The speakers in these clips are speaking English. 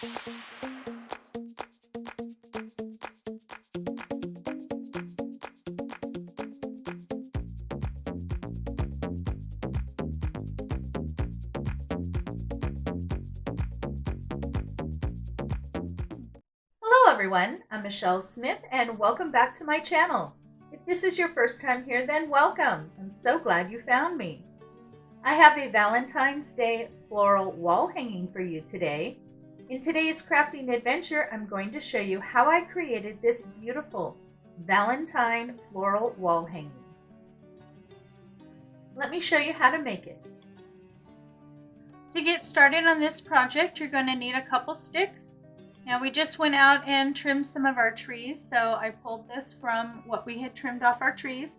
Hello everyone, I'm Michelle Smith and welcome back to my channel. If this is your first time here, then welcome. I'm so glad you found me. I have a Valentine's Day floral wall hanging for you today. In today's crafting adventure, I'm going to show you how I created this beautiful Valentine floral wall hanging. Let me show you how to make it. To get started on this project, you're going to need a couple sticks. Now we just went out and trimmed some of our trees, so I pulled this from what we had trimmed off our trees.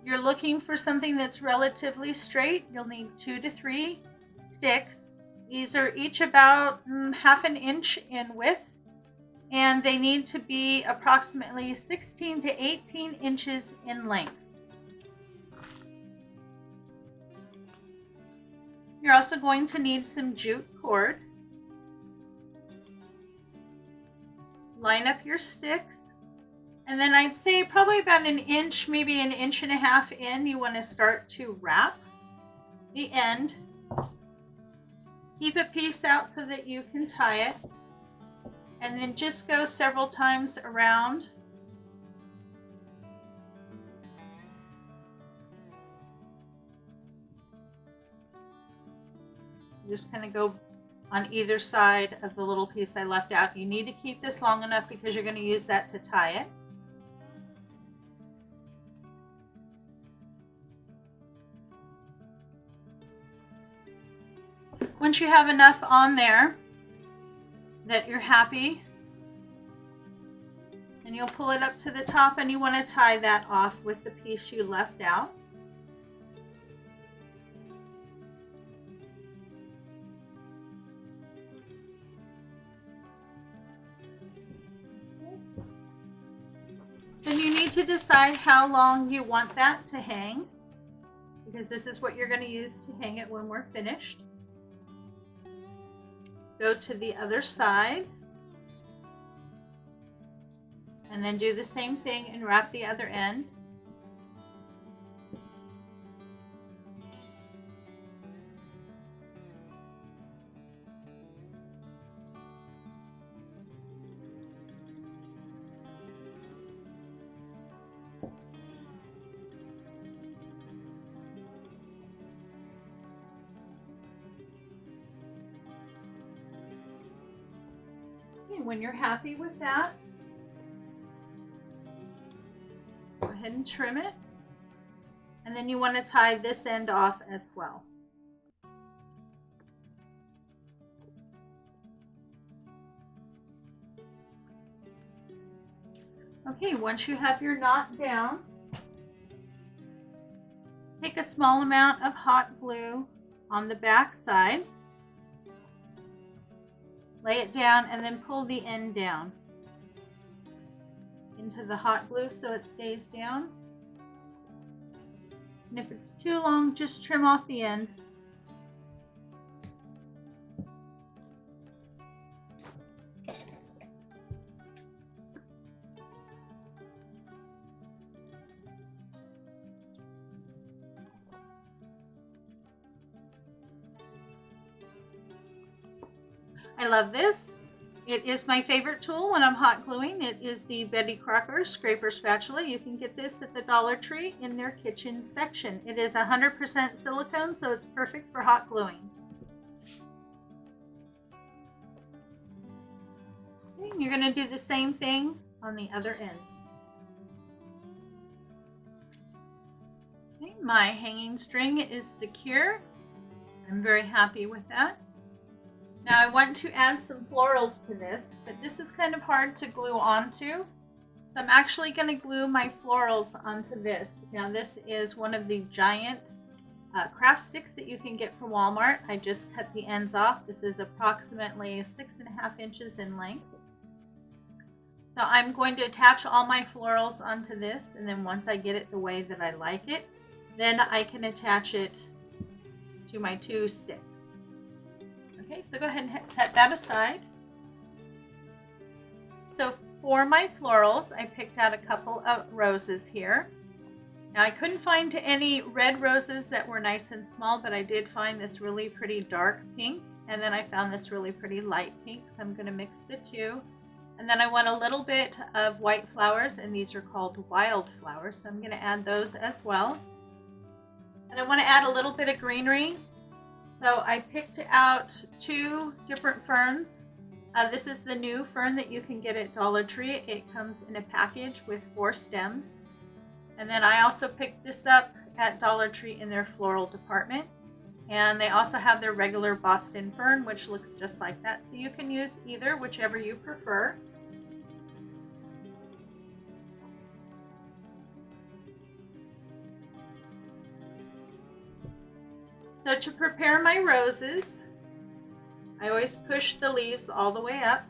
You're looking for something that's relatively straight. You'll need 2 to 3 sticks. These are each about half an inch in width, and they need to be approximately 16 to 18 inches in length. You're also going to need some jute cord. Line up your sticks, and then I'd say probably about an inch, maybe an inch and a half in, you want to start to wrap the end. Keep a piece out so that you can tie it, and then just go several times around. Just kind of go on either side of the little piece I left out. You need to keep this long enough because you're going to use that to tie it. Once you have enough on there that you're happy, and you'll pull it up to the top, and you want to tie that off with the piece you left out. Then you need to decide how long you want that to hang, because this is what you're going to use to hang it when we're finished. Go to the other side, and then do the same thing and wrap the other end. When you're happy with that, go ahead and trim it, and then you want to tie this end off as well. Okay, once you have your knot down, take a small amount of hot glue on the back side. Lay it down and then pull the end down into the hot glue so it stays down. And if it's too long, just trim off the end. I love this. It is my favorite tool when I'm hot gluing. It is the Betty Crocker scraper spatula. You can get this at the Dollar Tree in their kitchen section. It is 100% silicone, so it's perfect for hot gluing. Okay, you're going to do the same thing on the other end. Okay, my hanging string is secure. I'm very happy with that. Now I want to add some florals to this, but this is kind of hard to glue onto. So I'm actually going to glue my florals onto this. Now this is one of the giant craft sticks that you can get from Walmart. I just cut the ends off. This is approximately 6.5 inches in length. So I'm going to attach all my florals onto this, and then once I get it the way that I like it, then I can attach it to my 2 sticks. Okay, so go ahead and set that aside. So for my florals, I picked out a couple of roses here. Now I couldn't find any red roses that were nice and small, but I did find this really pretty dark pink, and then I found this really pretty light pink, so I'm going to mix the two. And then I want a little bit of white flowers, and these are called wildflowers, so I'm going to add those as well. And I want to add a little bit of greenery, so I picked out 2 different ferns. This is the new fern that you can get at Dollar Tree. It comes in a package with 4 stems. And then I also picked this up at Dollar Tree in their floral department. And they also have their regular Boston fern, which looks just like that. So you can use either, whichever you prefer. So to prepare my roses, I always push the leaves all the way up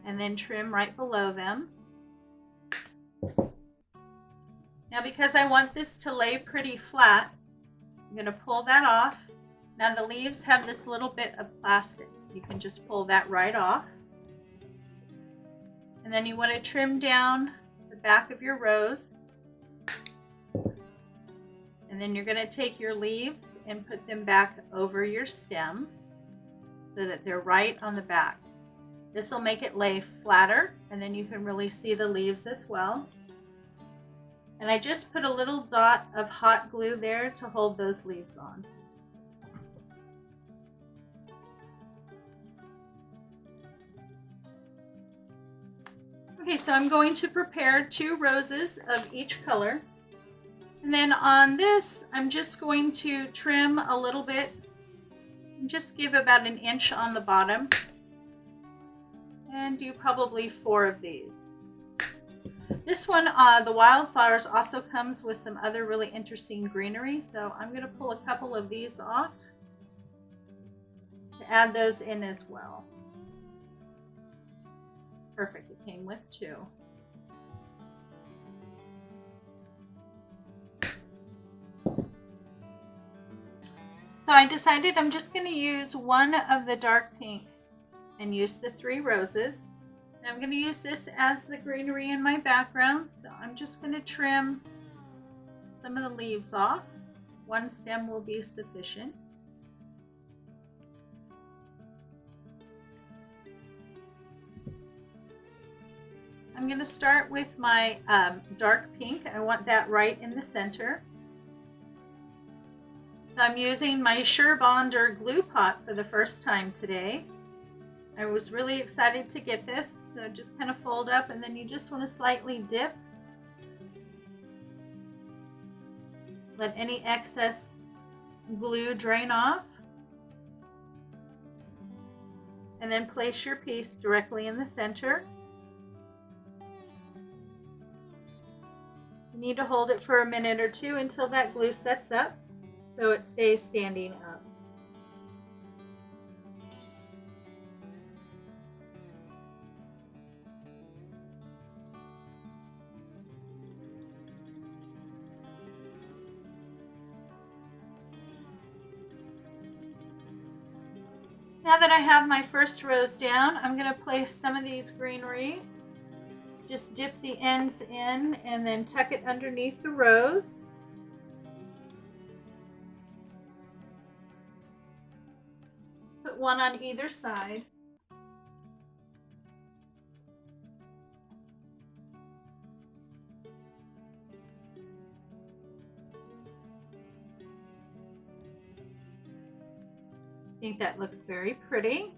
and then trim right below them. Now because I want this to lay pretty flat, I'm going to pull that off. Now the leaves have this little bit of plastic. You can just pull that right off. And then you want to trim down the back of your rose. And then you're going to take your leaves and put them back over your stem so that they're right on the back. This will make it lay flatter, and then you can really see the leaves as well. And I just put a little dot of hot glue there to hold those leaves on. Okay, so I'm going to prepare 2 roses of each color. And then on this, I'm just going to trim a little bit, and just give about 1 inch on the bottom, and do probably 4 of these. This one, the wildflowers, also comes with some other really interesting greenery, so I'm going to pull a couple of these off to add those in as well. Perfect, it came with 2. So I decided I'm just going to use 1 of the dark pink and use the 3 roses. And I'm going to use this as the greenery in my background. So I'm just going to trim some of the leaves off. 1 stem will be sufficient. I'm going to start with my dark pink. I want that right in the center. So I'm using my Surebonder glue pot for the first time today. I was really excited to get this, so just kind of fold up, and then you just want to slightly dip. Let any excess glue drain off. And then place your piece directly in the center. You need to hold it for a minute or 2 until that glue sets up, so it stays standing up. Now that I have my first rose down, I'm going to place some of these greenery. Just dip the ends in and then tuck it underneath the rose. Put 1 on either side. I think that looks very pretty.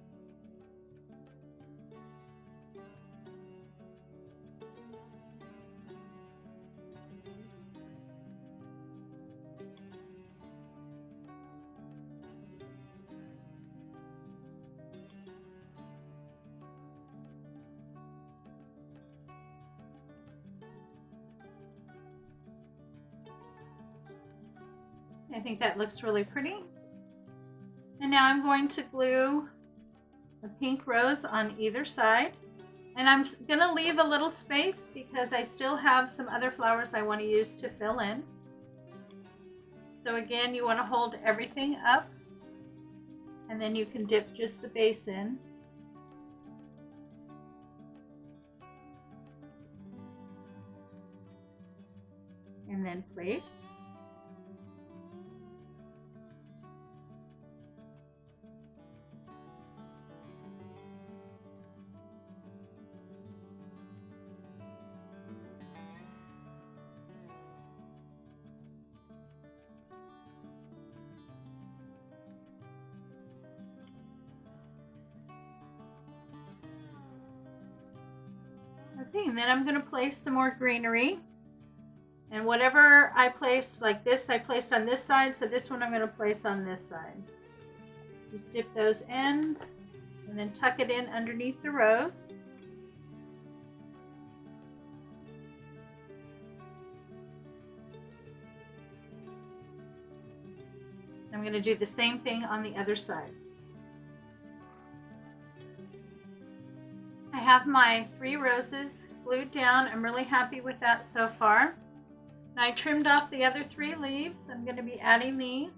I think that looks really pretty. And now I'm going to glue a pink rose on either side. And I'm going to leave a little space because I still have some other flowers I want to use to fill in. So again, you want to hold everything up, and then you can dip just the base in. in place. Okay, and then I'm going to place some more greenery. And whatever I placed, like this, I placed on this side, so this one I'm going to place on this side. Just dip those in, and then tuck it in underneath the rose. I'm going to do the same thing on the other side. I have my 3 roses glued down. I'm really happy with that so far. Now I trimmed off the other 3 leaves. I'm going to be adding these.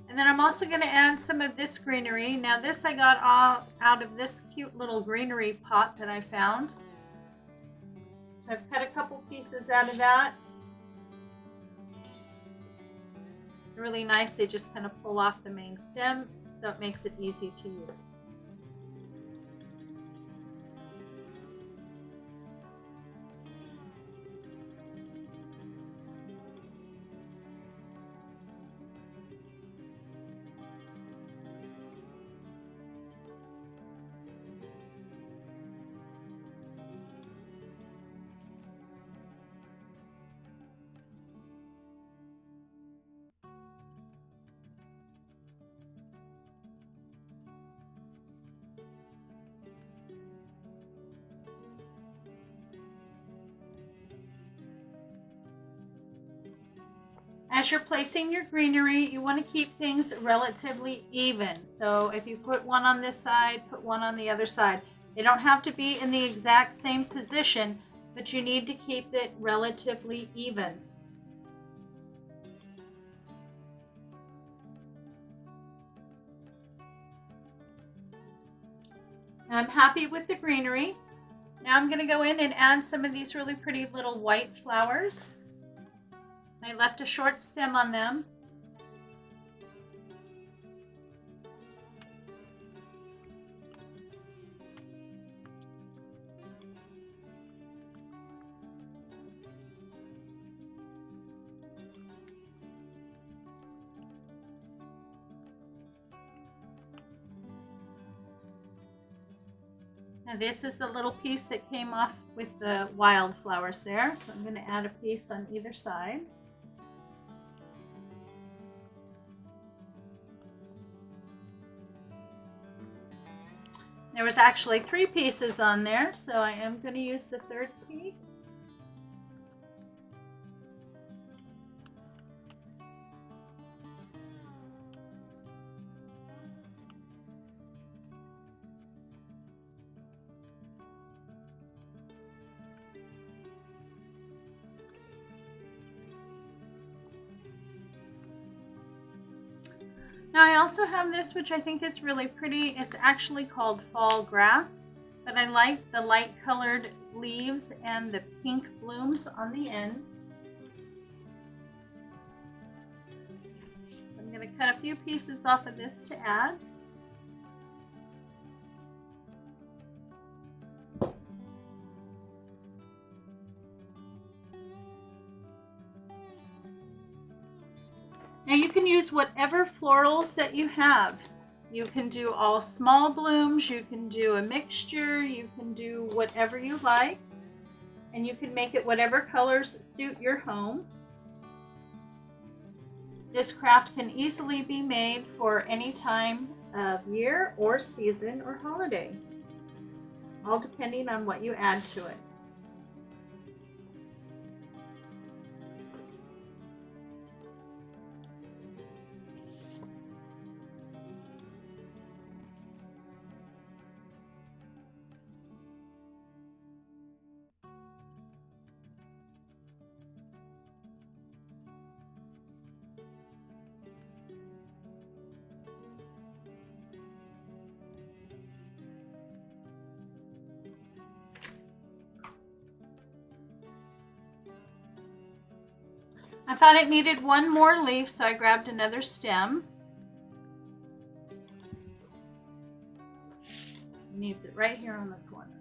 And then I'm also going to add some of this greenery. Now this I got all out of this cute little greenery pot that I found. So I've cut a couple pieces out of that. They're really nice. They just kind of pull off the main stem, so it makes it easy to use. As you're placing your greenery, you want to keep things relatively even. So if you put one on this side, put one on the other side. They don't have to be in the exact same position, but you need to keep it relatively even. Now I'm happy with the greenery. Now I'm going to go in and add some of these really pretty little white flowers. I left a short stem on them. Now this is the little piece that came off with the wildflowers there, so I'm going to add a piece on either side. There was actually 3 pieces on there, so I am going to use the 3rd piece. Now I also have this, which I think is really pretty. It's actually called fall grass, but I like the light colored leaves and the pink blooms on the end. I'm going to cut a few pieces off of this to add. Now you can use whatever florals that you have. You can do all small blooms, you can do a mixture, you can do whatever you like, and you can make it whatever colors suit your home. This craft can easily be made for any time of year or season or holiday, all depending on what you add to it. I thought it needed one more leaf, so I grabbed another stem. It needs it right here on the corner.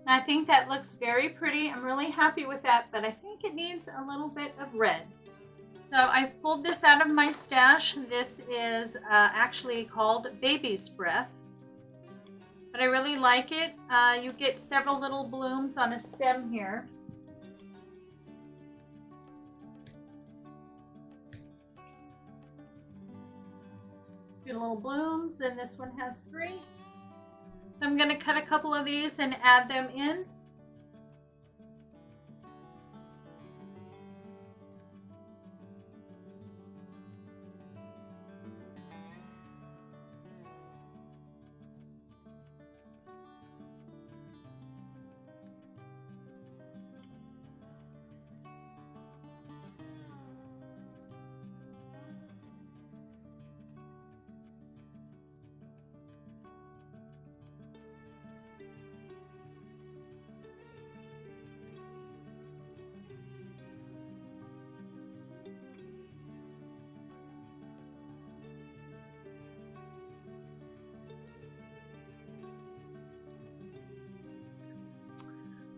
And I think that looks very pretty. I'm really happy with that, but I think it needs a little bit of red. So I pulled this out of my stash. This is actually called Baby's Breath, but I really like it. You get several little blooms on a stem here. Get little blooms, and this one has 3. So I'm going to cut a couple of these and add them in.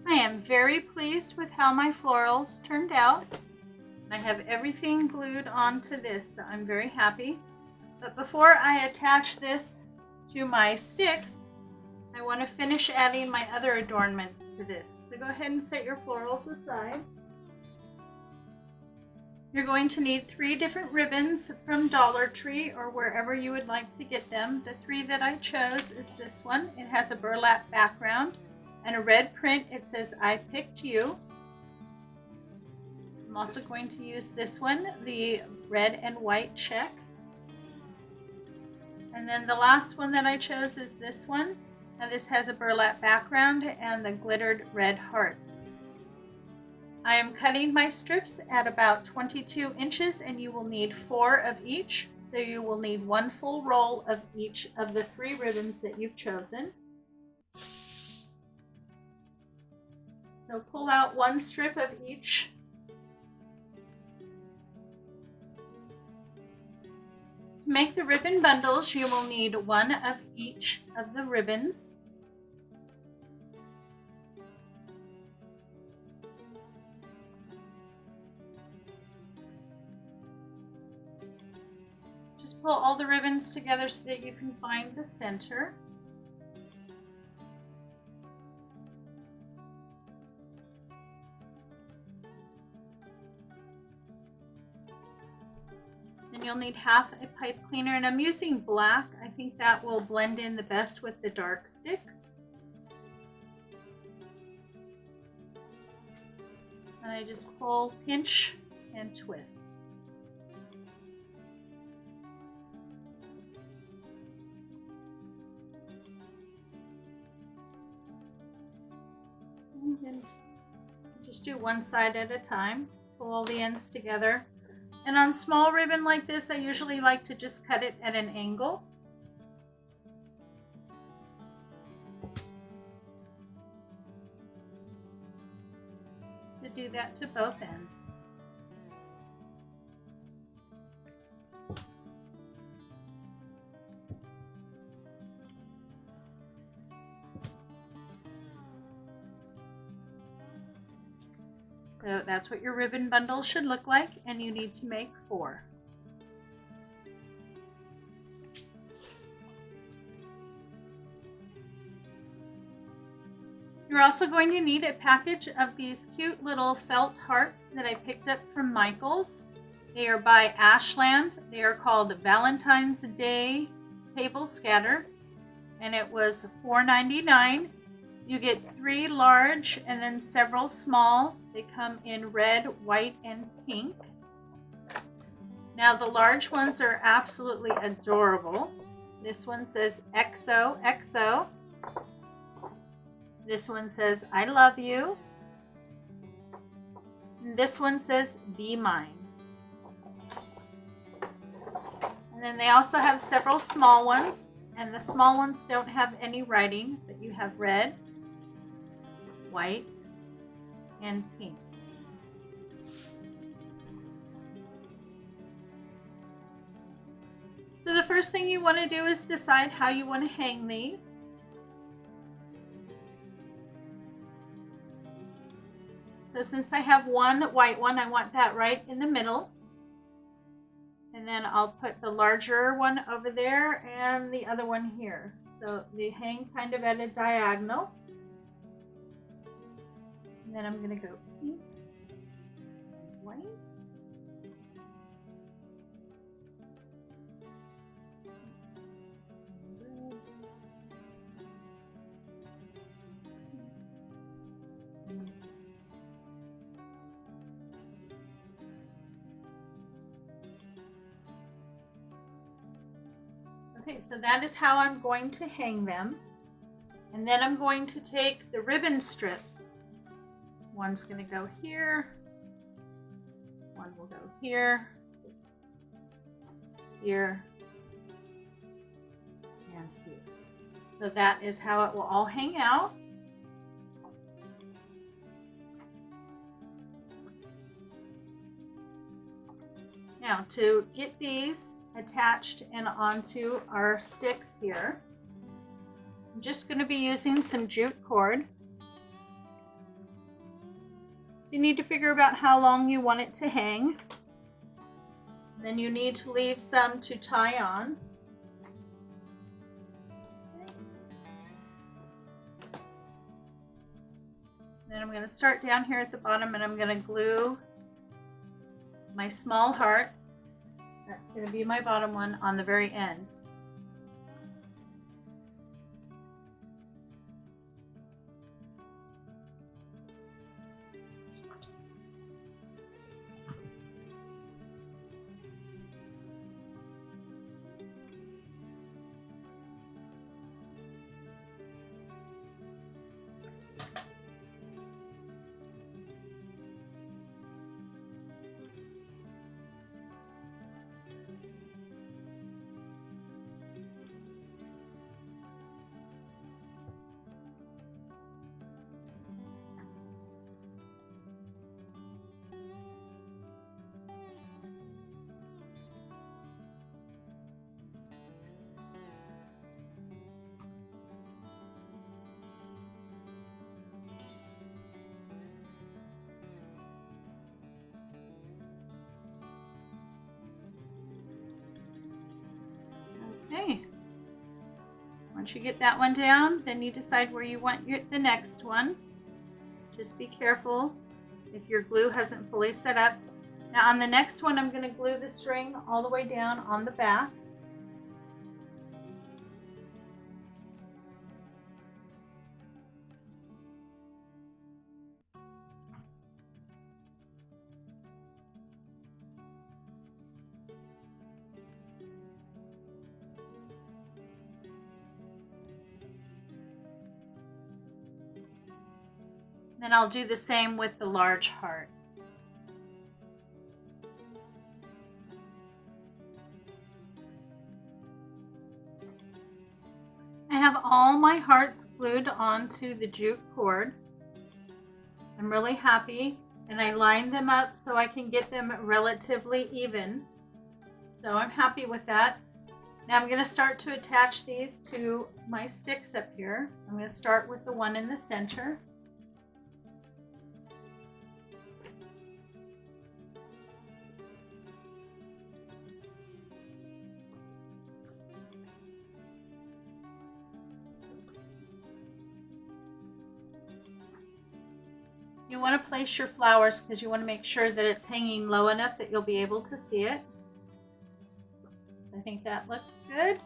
I am very pleased with how my florals turned out. I have everything glued onto this, so I'm very happy. But before I attach this to my sticks, I want to finish adding my other adornments to this. So go ahead and set your florals aside. You're going to need 3 different ribbons from Dollar Tree or wherever you would like to get them. The 3 that I chose is this one. It has a burlap background and a red print. It says, "I picked you." I'm also going to use this one, the red and white check. And then the last one that I chose is this one. Now this has a burlap background and the glittered red hearts. I am cutting my strips at about 22 inches, and you will need 4 of each. So you will need 1 full roll of each of the 3 ribbons that you've chosen. So pull out 1 strip of each. To make the ribbon bundles, you will need 1 of each of the ribbons. Just pull all the ribbons together so that you can find the center. Then you'll need half a pipe cleaner, and I'm using black. I think that will blend in the best with the dark sticks. And I just pull, pinch, and twist. And then just do one side at a time. Pull all the ends together. And on small ribbon like this, I usually like to just cut it at an angle. To do that to both ends. So that's what your ribbon bundle should look like, and you need to make 4. You're also going to need a package of these cute little felt hearts that I picked up from Michael's. They are by Ashland. They are called Valentine's Day Table Scatter, and it was $4.99. You get 3 large and then several small. They come in red, white, and pink. Now the large ones are absolutely adorable. This one says XOXO. This one says I love you. And this one says be mine. then they also have several small ones, and the small ones don't have any writing, but you have red, white, and pink. So the first thing you want to do is decide how you want to hang these. So since I have one white one, I want that right in the middle. And then I'll put the larger one over there and the other one here. So they hang kind of at a diagonal. And then I'm going to go pink and white. Okay, so that is how I'm going to hang them. And then I'm going to take the ribbon strips. One's going to go here. One will go here, here, and here. So that is how it will all hang out. Now to get these attached and onto our sticks here, I'm just going to be using some jute cord. You need to figure out how long you want it to hang. Then you need to leave some to tie on. Then I'm going to start down here at the bottom and I'm going to glue my small heart. That's going to be my bottom one on the very end. Okay, once you get that one down, then you decide where you want the next one. Just be careful if your glue hasn't fully set up. Now on the next one, I'm going to glue the string all the way down on the back. Then I'll do the same with the large heart. I have all my hearts glued onto the jute cord. I'm really happy, and I lined them up so I can get them relatively even. So I'm happy with that. Now I'm going to start to attach these to my sticks up here. I'm going to start with the one in the center. You want to place your flowers because you want to make sure that it's hanging low enough that you'll be able to see it. I think that looks good.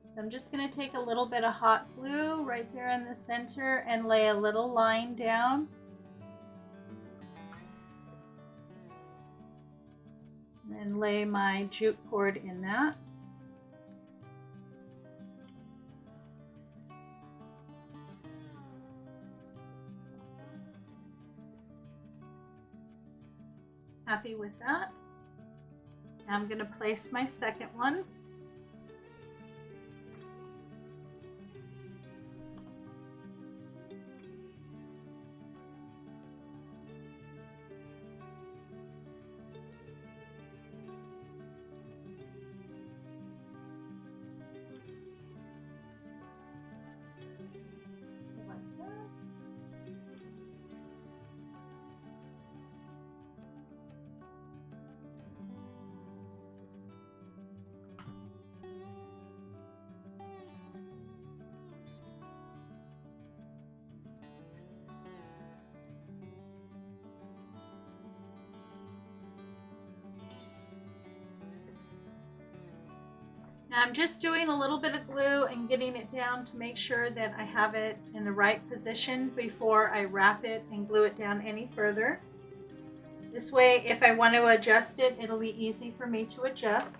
So I'm just going to take a little bit of hot glue right there in the center and lay a little line down. And then lay my jute cord in that. Happy with that. Now I'm going to place my second one. Now I'm just doing a little bit of glue and getting it down to make sure that I have it in the right position before I wrap it and glue it down any further. This way, if I want to adjust it, it'll be easy for me to adjust.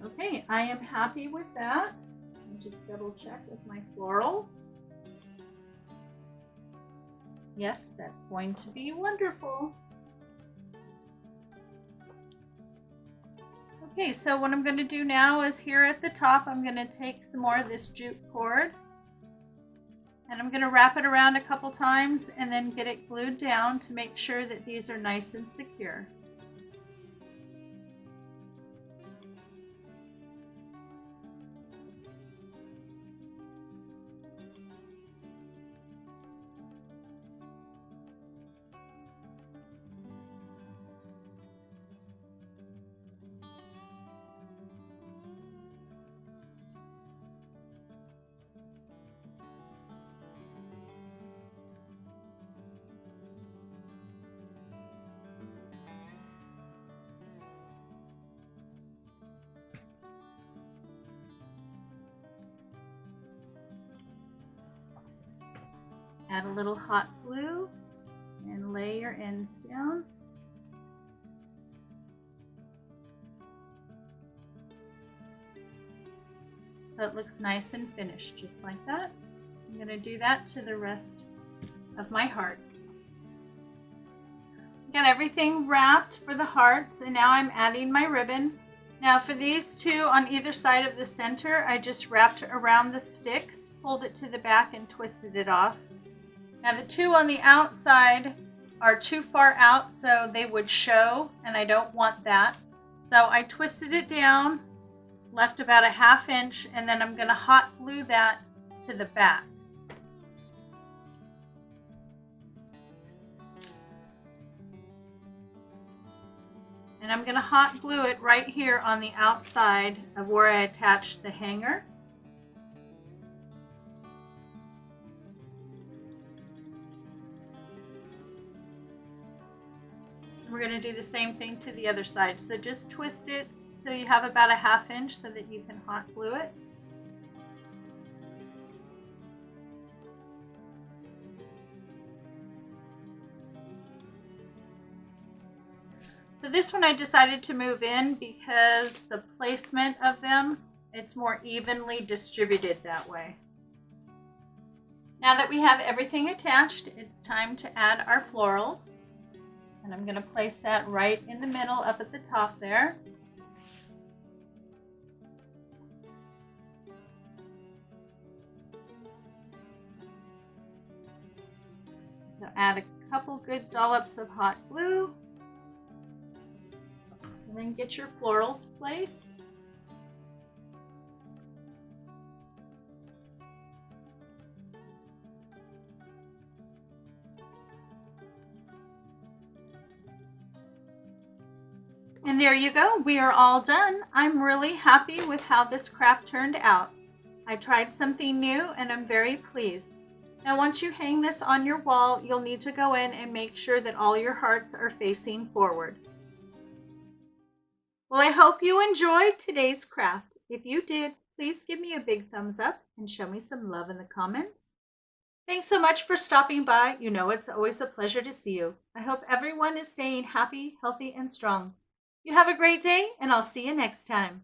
Okay, I am happy with that. I'll just double check with my florals. Yes, that's going to be wonderful. Okay, so what I'm going to do now is here at the top, I'm going to take some more of this jute cord and I'm going to wrap it around a couple times and then get it glued down to make sure that these are nice and secure. Add a little hot glue and lay your ends down. So it looks nice and finished, just like that. I'm going to do that to the rest of my hearts. Got everything wrapped for the hearts, and now I'm adding my ribbon. Now for these two on either side of the center, I just wrapped around the sticks, pulled it to the back and twisted it off. Now the two on the outside are too far out, so they would show, and I don't want that. So I twisted it down, left about a 1/2 inch, and then I'm going to hot glue that to the back. And I'm going to hot glue it right here on the outside of where I attached the hanger. We're going to do the same thing to the other side. So just twist it till you have about a 1/2 inch so that you can hot glue it. So this one I decided to move in because the placement of them, it's more evenly distributed that way. Now that we have everything attached, it's time to add our florals. And I'm going to place that right in the middle up at the top there. So add a couple good dollops of hot glue. And then get your florals placed. And there you go, we are all done. I'm really happy with how this craft turned out. I tried something new and I'm very pleased. Now once you hang this on your wall, you'll need to go in and make sure that all your hearts are facing forward. Well, I hope you enjoyed today's craft. If you did, please give me a big thumbs up and show me some love in the comments. Thanks so much for stopping by. You know it's always a pleasure to see you. I hope everyone is staying happy, healthy, and strong. You have a great day, and I'll see you next time.